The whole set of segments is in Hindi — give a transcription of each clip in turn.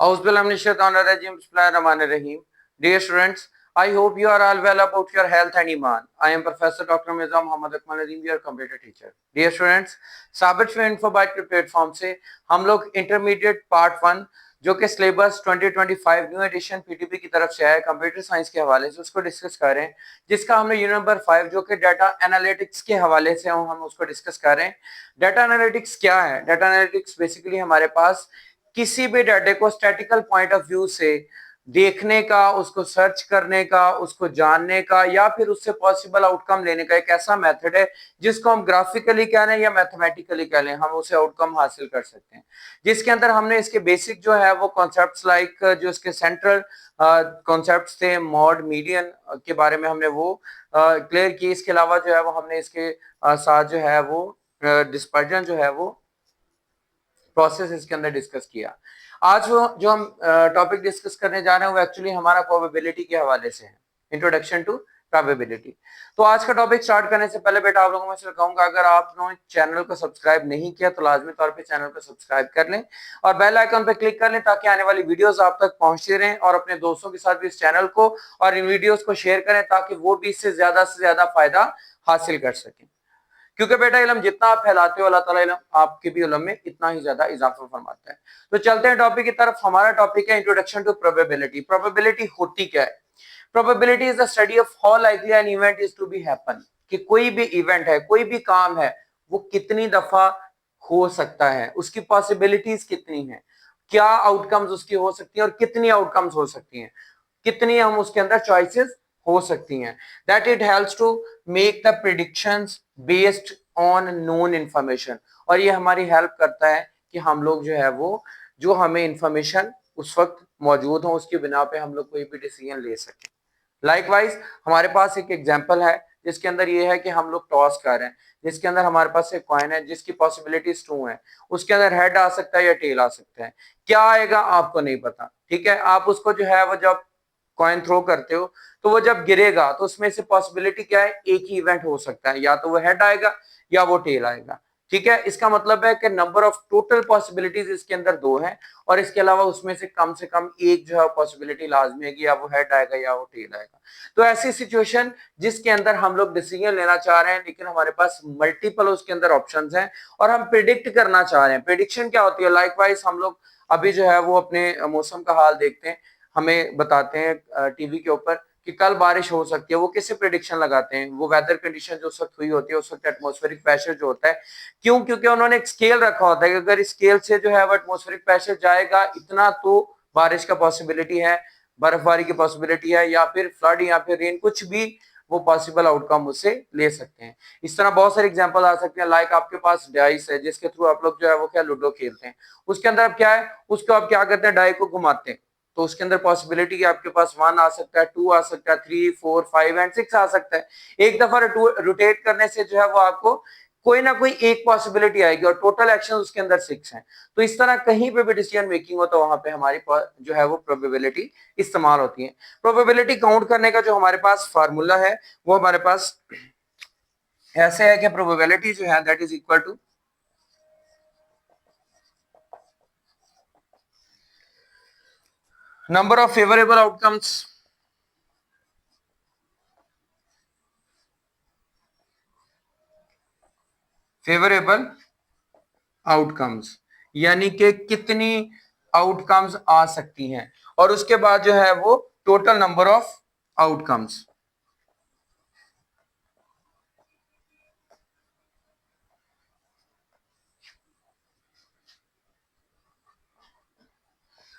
Bismillahirrahmanirrahim. Dear students, I hope you are all well about your health and iman. I am Professor Dr. Mirza Muhammad Akmaluddin, your computer teacher. Dear students, साबित फी इन्फो बाइट के प्लेटफॉर्म से हम लोग इंटरमीडिएट पार्ट 1 जो कि सिलेबस 2025 न्यू एडिशन पीटीपी की तरफ से है कंप्यूटर साइंस के हवाले से उसको डिस्कस कर रहे हैं, जिसका हमने यूनिट नंबर 5 जो कि डाटा एनालिटिक्स के हवाले से हम उसको डिस्कस कर रहे हैं। डाटा एनालिटिक्स क्या है? डाटा एनालिटिक्स बेसिकली हमारे पास किसी भी डाटे को स्टैटिकल पॉइंट ऑफ व्यू से देखने का, उसको सर्च करने का, उसको जानने का या फिर उससे पॉसिबल आउटकम लेने का एक ऐसा मेथड है जिसको हम ग्राफिकली कह लें या मैथमेटिकली कह लें, हम उसे आउटकम हासिल कर सकते हैं। जिसके अंदर हमने इसके बेसिक जो है वो कॉन्सेप्ट्स लाइक जो इसके सेंट्रल कॉन्सेप्ट्स थे, मॉड, मीडियन के बारे में हमने वो क्लियर किए। इसके अलावा जो है वो हमने इसके साथ जो है वो डिस्पर्जन जो है वो प्रोसेस इसके अंदर डिस्कस किया। आज वो जो हम टॉपिक डिस्कस करने जा रहे हैं वो एक्चुअली हमारा प्रोबेबिलिटी के हवाले से है, इंट्रोडक्शन टू प्रोबेबिलिटी। तो आज का टॉपिक स्टार्ट करने से पहले बेटा आप लोगों में से कहूंगा, अगर आपने चैनल को सब्सक्राइब नहीं किया तो लाजमी तौर पे चैनल को सब्सक्राइब कर लें और बेल आइकन पे क्लिक कर लें ताकि आने वाली वीडियोस आप तक पहुंचती रहें, और अपने दोस्तों के साथ भी इस चैनल को और इन वीडियोस को शेयर करें ताकि वो भी इससे ज्यादा फायदा हासिल कर सकें। क्योंकि बेटा इल्म जितना आप फैलाते हो अल्लाह ताला इल्म आपके भी इल्म में इतना ही ज्यादा इजाफा फरमाता है। तो चलते हैं टॉपिक की तरफ। हमारा टॉपिक है इंट्रोडक्शन टू प्रोबेबिलिटी। प्रोबेबिलिटी होती क्या है? Probability is the study of how likely an event is to be happen, कि कोई भी इवेंट है, कोई भी काम है, वो कितनी दफा हो सकता है, उसकी पॉसिबिलिटीज कितनी है, क्या आउटकम्स उसकी हो सकती हैं और कितनी आउटकम्स हो सकती हैं, कितनी हम उसके अंदर चॉइसेस हो सकती हैं। That it helps to make the predictions based on known information, और ये हमारी हेल्प करता है कि हम लोग जो है वो जो हमें इंफॉर्मेशन उस वक्त मौजूद हो उसकी बिना पे हम लोग कोई भी डिसीजन ले सकें। लाइकवाइज हमारे पास एक एग्जांपल है जिसके अंदर ये है कि हम लोग टॉस कर रहे हैं, जिसके अंदर हमारे पास एक कॉइन है जिसकी पॉसिबिलिटीज 2 है, उसके अंदर हेड आ सकता है या टेल आ सकता है। क्या आएगा आपको नहीं पता, ठीक है। आप उसको जो है वो जब कॉइन थ्रो करते हो तो वो जब गिरेगा तो उसमें से पॉसिबिलिटी क्या है, एक ही इवेंट हो सकता है, या तो वो हेड आएगा या वो टेल आएगा, ठीक है। इसका मतलब है कि नंबर ऑफ टोटल पॉसिबिलिटीज इसके अंदर 2 हैं और इसके अलावा उसमें से कम एक जो है पॉसिबिलिटी लाजमी है कि या वो हेड आएगा या वो टेल आएगा। तो ऐसी सिचुएशन जिसके अंदर हम लोग डिसीजन लेना चाह रहे हैं लेकिन हमारे पास मल्टीपल उसके अंदर ऑप्शंस हैं और हम प्रिडिक्ट करना चाह रहे हैं। प्रिडिक्शन क्या होती है? लाइकवाइज हम लोग अभी जो है वो अपने मौसम का हाल देखते हैं, हमें बताते हैं टीवी के ऊपर कि कल बारिश हो सकती है। वो किससे प्रिडिक्शन लगाते हैं? वो वेदर कंडीशन जो उस वक्त हुई होती है, उस वक्त एटमॉस्फेरिक प्रेशर जो होता है। क्यों? क्योंकि उन्होंने एक स्केल रखा होता है कि अगर इस स्केल से जो है वो एटमॉस्फेरिक प्रेशर जाएगा इतना तो बारिश का पॉसिबिलिटी है, बर्फबारी की पॉसिबिलिटी है, या फिर फ्लड या फिर रेन, कुछ भी वो पॉसिबल आउटकम उससे ले सकते हैं। इस तरह बहुत सारे एग्जांपल आ सकते हैं। लाइक आपके पास डाइस है जिसके थ्रू आप लोग जो है वो क्या लूडो खेलते हैं, उसके अंदर अब क्या है, उसको आप क्या करते हैं, डाई को घुमाते हैं तो उसके अंदर पॉसिबिलिटी कि आपके पास 1 आ सकता है, 2 आ सकता है, 3, 4, 5 एंड 6 आ सकता है। एक दफा रोटेट करने से जो है वो आपको कोई ना कोई एक पॉसिबिलिटी आएगी और टोटल एक्शन उसके अंदर 6 हैं। तो इस तरह कहीं पे भी डिसीजन मेकिंग हो तो वहां पे हमारी जो है वो प्रोबेबिलिटी इस्तेमाल होती है। प्रोबेबिलिटी काउंट करने का जो हमारे पास फार्मूला है वो हमारे पास ऐसे है कि प्रोबेबिलिटी जो है that is equal to number of favorable outcomes यानी कि कितनी आउटकम्स आ सकती हैं, और उसके बाद जो है वो टोटल नंबर ऑफ आउटकम्स।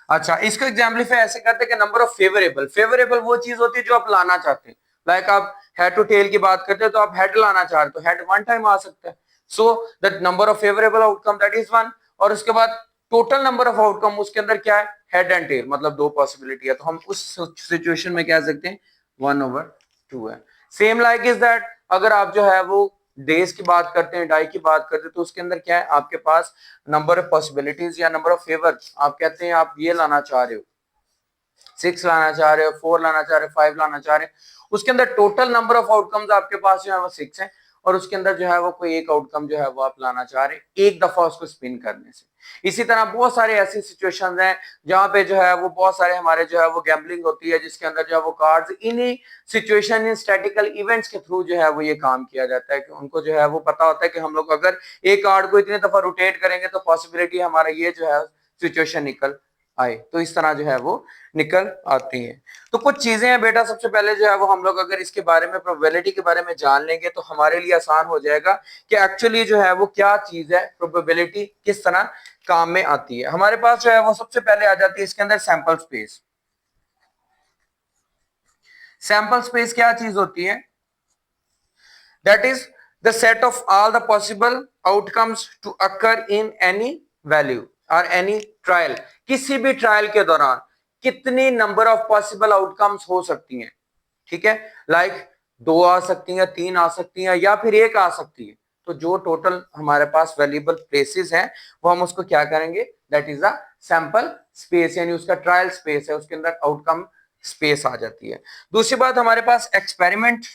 अच्छा, इसको एग्जाम्पलीफाई ऐसे करते हैं कि नंबर ऑफ फेवरेबल वो चीज होती है जो आप लाना चाहते हैं। लाइक आप हेड टू टेल की बात करते हैं तो आप हेड लाना चाह रहे हो तो हेड 1 टाइम आ सकता है, so that number of favourable outcome that is 1। और उसके बाद टोटल नंबर ऑफ आउटकम उसके अंदर क्या है, हेड एंड टेल, मतलब 2 पॉसिबिलिटी है, तो हम उस सिचुएशन में कह सकते हैं 1/2 है। सेम लाइक इज दैट अगर आप जो है वो डेज की बात करते हैं, डाई की बात करते हैं, तो उसके अंदर क्या है, आपके पास नंबर ऑफ पॉसिबिलिटीज या नंबर ऑफ फेवर, आप कहते हैं आप ये लाना चाह रहे हो, 6 लाना चाह रहे हो, 4 लाना चाह रहे हो, 5 लाना चाह रहे हो, उसके अंदर टोटल नंबर ऑफ आउटकम्स आपके पास जो है वो 6 है और उसके अंदर जो है वो कोई एक आउटकम जो है वो आप लाना चाह रहे हैं एक दफा उसको स्पिन करने से। इसी तरह बहुत सारे ऐसी सिचुएशंस हैं जहां पे जो है वो बहुत सारे हमारे जो है वो गैम्बलिंग होती है, जिसके अंदर जो है वो कार्ड्स इन्हीं सिचुएशन इन स्टैटिकल इवेंट्स के थ्रू जो है वो ये काम किया जाता है कि उनको जो है वो पता होता है कि हम लोग अगर एक कार्ड को इतनी दफा रोटेट करेंगे तो पॉसिबिलिटी हमारा ये जो है सिचुएशन निकल आए, तो इस तरह जो है वो निकल आती है। तो कुछ चीजें हैं बेटा, सबसे पहले जो है वो हम लोग अगर इसके बारे में प्रोबेबिलिटी के बारे में जान लेंगे तो हमारे लिए आसान हो जाएगा कि एक्चुअली जो है वो क्या चीज है, प्रोबेबिलिटी किस तरह काम में आती है। हमारे पास जो है वो सबसे पहले आ जाती है इसके अंदर सैंपल स्पेस। सैंपल स्पेस क्या चीज होती है? That is the set of all the possible outcomes to occur in any value और एनी ट्रायल। किसी भी ट्रायल के दौरान कितनी नंबर ऑफ पॉसिबल आउटकम्स हो सकती हैं, ठीक है, लाइक 2 आ सकती हैं, 3 आ सकती हैं या फिर 1 आ सकती है। तो जो टोटल हमारे पास वैल्यूएबल प्लेसेस हैं वो हम उसको क्या करेंगे, that is a sample space, यानी उसका ट्रायल स्पेस है, उसके अंदर आउटकम स्पेस आ जाती है। दूसरी बात हमारे पास एक्सपेरिमेंट।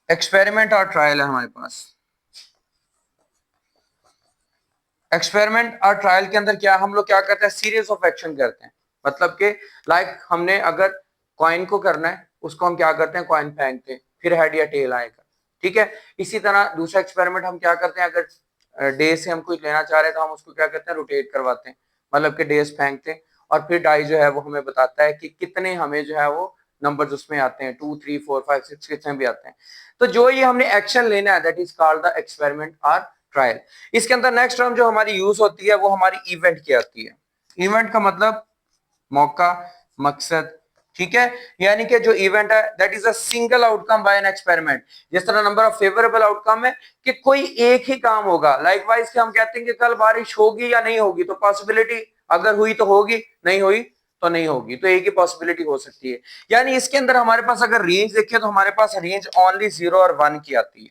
एक्सपेरिमेंट और ट्रायल है हमारे पास। एक्सपेरिमेंट और ट्रायल के अंदर क्या हम लोग क्या करते हैं, सीरीज ऑफ एक्शन करते हैं। मतलब कि लाइक हमने अगर कॉइन को करना है, उसको हम क्या करते हैं, कॉइन फेंकते हैं, फिर हेड या टेल आएगा, ठीक है। इसी तरह दूसरा एक्सपेरिमेंट हम क्या करते हैं, अगर डे से हम कुछ लेना चाह रहे हैं तो हम उसको क्या करते हैं, रोटेट करवाते हैं, मतलब कि डेज फेंकते हैं और फिर डाई जो है वो हमें बताता है कि कितने हमें जो है वो नंबर्स उसमें आते हैं, 2 3 4 5 6 कितने भी आते हैं। तो जो ये हमने एक्शन लेना है that is called the experiment और ट्रायल। इसके अंदर नेक्स्ट टर्म जो हमारी यूज होती है वो हमारी इवेंट की आती है। इवेंट का मतलब मौका, मकसद, ठीक है। यानी कि जो इवेंट है that is a single outcome by an experiment. जिस तरह नंबर ऑफ फेवरेबल आउटकम है कि कोई एक ही काम होगा, लाइकवाइज कि हम कहते हैं कि कल बारिश होगी या नहीं होगी, तो पॉसिबिलिटी अगर हुई तो होगी, नहीं हुई तो नहीं होगी, तो एक ही पॉसिबिलिटी हो सकती है। यानी इसके अंदर हमारे पास अगर रेंज देखें तो हमारे पास रेंज ओनली 0 और 1 की आती है।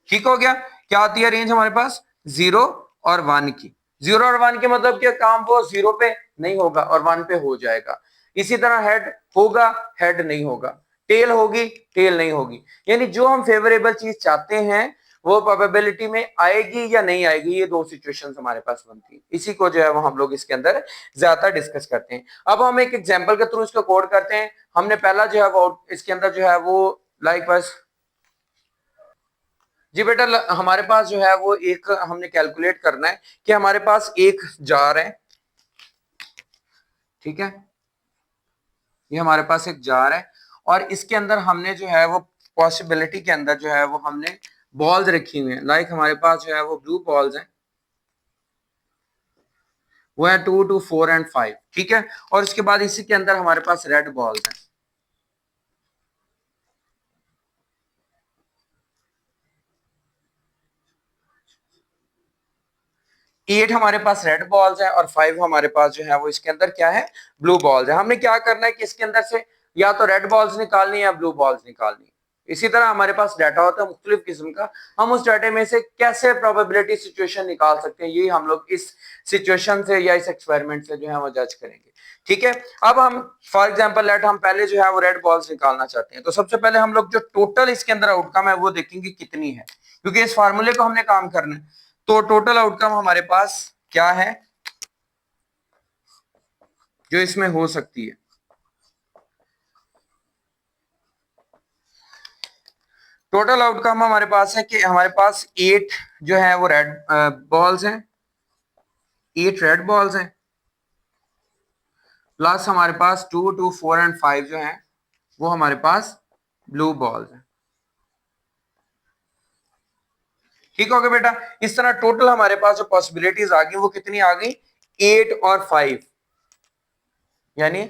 ठीक हो गया, क्या आती है रेंज हमारे पास, 0 और 1 की। 0 और 1 के मतलब क्या, काम वो 0 पे नहीं होगा और 1 पे हो जाएगा। इसी तरह हेड होगा, हेड नहीं होगा, टेल होगी, टेल नहीं होगी। यानी जो हम फेवरेबल चीज चाहते हैं वो प्रोबेबिलिटी में आएगी या नहीं आएगी, ये दो सिचुएशंस हमारे पास बनती है। इसी को जो है वो हम लोग इसके अंदर ज्यादा डिस्कस करते हैं। अब हम एक एग्जांपल के थ्रू इसको कोड करते हैं। हमने पहला जो है वो इसके अंदर जो है वो लाइकवाइज जी बेटा, हमारे पास जो है वो एक हमने कैलकुलेट करना है कि हमारे पास एक जार है, ठीक है, ये हमारे पास एक जार है और इसके अंदर हमने जो है वो पॉसिबिलिटी के अंदर जो है वो हमने बॉल्स रखी हुई हैं। लाइक हमारे पास जो है वो ब्लू बॉल्स हैं, वो है 2 2 4 एंड 5, ठीक है। और इसके बाद इसी के अंदर हमारे पास रेड बॉल्स हैं, 8 हमारे पास रेड बॉल्स हैं और 5 हमारे पास जो है वो इसके अंदर क्या है, ब्लू बॉल्स है। हमने क्या करना है कि इसके अंदर से या तो रेड बॉल्स निकालनी है या ब्लू बॉल्स निकालनी है। इसी तरह हमारे पास डाटा होता है मुख्तलिफ किस्म का, हम उस डाटे में से कैसे प्रोबेबिलिटी सिचुएशन निकाल सकते हैं, ये हम लोग इस सिचुएशन से या इस एक्सपेरिमेंट से जो है वो जज करेंगे, ठीक है। अब हम फॉर एग्जांपल लेट हम पहले जो है वो रेड बॉल्स निकालना चाहते हैं, तो सबसे पहले हम लोग जो टोटल इसके अंदर आउटकम है वो देखेंगे कितनी है, क्योंकि इस फार्मूले को हमने काम करना है। तो टोटल आउटकम हमारे पास क्या है जो इसमें हो सकती है। टोटल आउटकम हमारे पास है कि हमारे पास 8 जो है वो रेड बॉल्स हैं, 8 रेड बॉल्स हैं, प्लस हमारे पास 2 2 4 एंड 5 जो हैं वो हमारे पास ब्लू बॉल्स हैं। ठीक हो गया बेटा। इस तरह टोटल हमारे पास जो पॉसिबिलिटीज आ गई वो कितनी आ गई, 8 और 5, यानी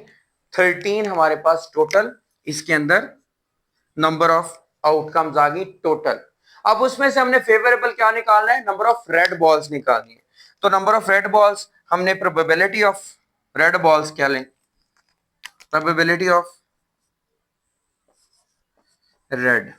13 हमारे पास टोटल इसके अंदर नंबर ऑफ आउटकम्स आ गई टोटल। अब उसमें से हमने फेवरेबल क्या निकालना है, नंबर ऑफ रेड बॉल्स निकालनी है। तो नंबर ऑफ रेड बॉल्स हमने प्रोबेबिलिटी ऑफ रेड बॉल्स क्या लें, प्रोबेबिलिटी ऑफ रेड,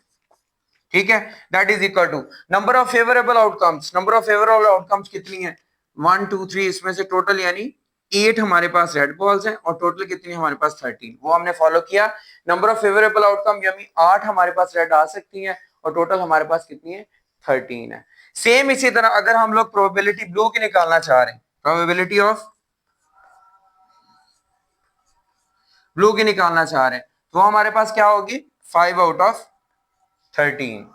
ठीक है, that is equal to number of favourable outcomes. Number of favourable outcomes कितनी है, 1 2 3, इसमें से टोटल यानी 8 हमारे पास रेड बॉल्स हैं और टोटल कितनी हमारे पास 13, वो हमने फॉलो किया। Number of favourable outcome yummy 8 हमारे पास रेड आ सकती है और टोटल हमारे पास कितनी है 13 है। सेम इसी तरह अगर हम लोग प्रोबेबिलिटी ब्लू की निकालना चाह रहे हैं, प्रोबेबिलिटी ऑफ ब्लू की निकालना चाह रहे हैं, तो हमारे पास क्या होगी 5 आउट ऑफ 13।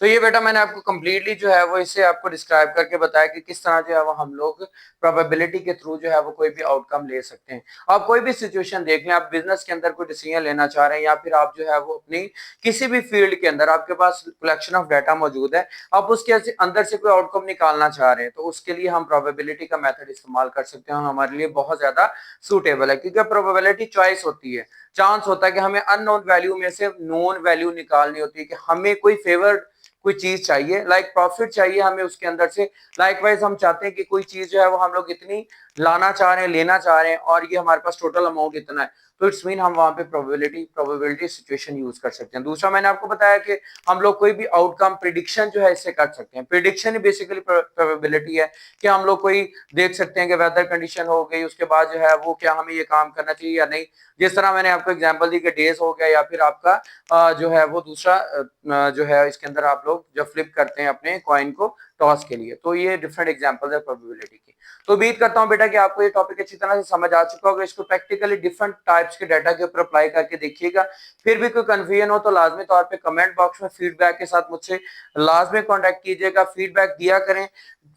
तो ये बेटा मैंने आपको कंप्लीटली जो है वो इससे आपको डिस्क्राइब करके बताया कि किस तरह जो है वो हम लोग प्रोबेबिलिटी के थ्रू जो है वो कोई भी आउटकम ले सकते हैं। आप कोई भी सिचुएशन देख लें, आप बिजनेस के अंदर कोई डिसीजन लेना चाह रहे हैं या फिर आप जो है वो अपनी किसी भी फील्ड के अंदर आपके पास कलेक्शन ऑफ डाटा मौजूद है, आप उसके अंदर से कोई आउटकम निकालना चाह रहे हैं, तो उसके लिए हम प्रोबेबिलिटी का मेथड इस्तेमाल कर सकते हैं। हमारे लिए बहुत ज्यादा सूटेबल है क्योंकि प्रोबेबिलिटी चॉइस होती है, चांस होता है कि हमें अननोन वैल्यू में से नोन वैल्यू निकालनी होती है कि हमें कोई फेवर्ड कोई चीज चाहिए, लाइक प्रॉफिट चाहिए हमें उसके अंदर से। लाइकवाइज हम चाहते हैं कि कोई चीज जो है वो हम लोग इतनी लाना चाह रहे हैं, लेना चाह रहे हैं और ये हमारे पास टोटल अमाउंट इतना है, तो इट्स मीन हम वहां पे प्रोबेबिलिटी सिचुएशन यूज कर सकते हैं। दूसरा मैंने आपको बताया कि हम लोग कोई भी आउटकम प्रिडिक्शन जो है इससे कर सकते हैं। प्रिडिक्शन ही बेसिकली प्रोबेबिलिटी है कि हम लोग कोई देख सकते हैं कि वेदर कंडीशन हो गई, उसके बाद जो है वो क्या हमें ये काम करना चाहिए या नहीं। जिस तरह मैंने आपको एग्जांपल दी कि डेज हो गया या फिर आपका जो है वो दूसरा जो है इसके अंदर आप लोग जब फ्लिप करते हैं अपने कॉइन को टॉस के लिए, तो ये डिफरेंट एग्जांपल्स है प्रोबेबिलिटी की। तो उम्मीद करता हूं बेटा कि आपको ये टॉपिक अच्छी तरह से समझ आ चुका होगा। इसको प्रैक्टिकली डिफरेंट टाइप्स के डाटा के ऊपर अप्लाई करके देखिएगा। फिर भी कोई कंफ्यूजन हो तो लाजमी तौर पे कमेंट बॉक्स में फीडबैक के साथ मुझसे लाजमी कांटेक्ट कीजिएगा, फीडबैक दिया करें।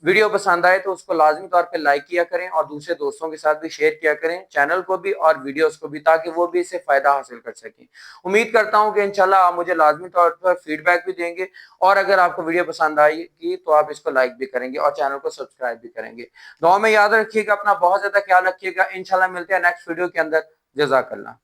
वीडियो पसंद आए तो उसको लाजमी तौर पे लाइक किया करें और दूसरे दोस्तों के साथ भी शेयर किया करें, चैनल को भी और वीडियोस को भी, ताकि वो भी इससे फायदा हासिल कर सकें। उम्मीद करता हूं कि इंशाल्लाह आप मुझे लाजमी तौर पर फीडबैक भी देंगे और अगर आपको वीडियो पसंद आएगी तो आप इसको लाइक भी करेंगे और चैनल को सब्सक्राइब भी करेंगे। दुआ में याद रखिएगा, अपना बहुत ज्यादा ख्याल रखिएगा। इंशाल्लाह मिलते हैं नेक्स्ट वीडियो के अंदर। जज़ाकल्लाह।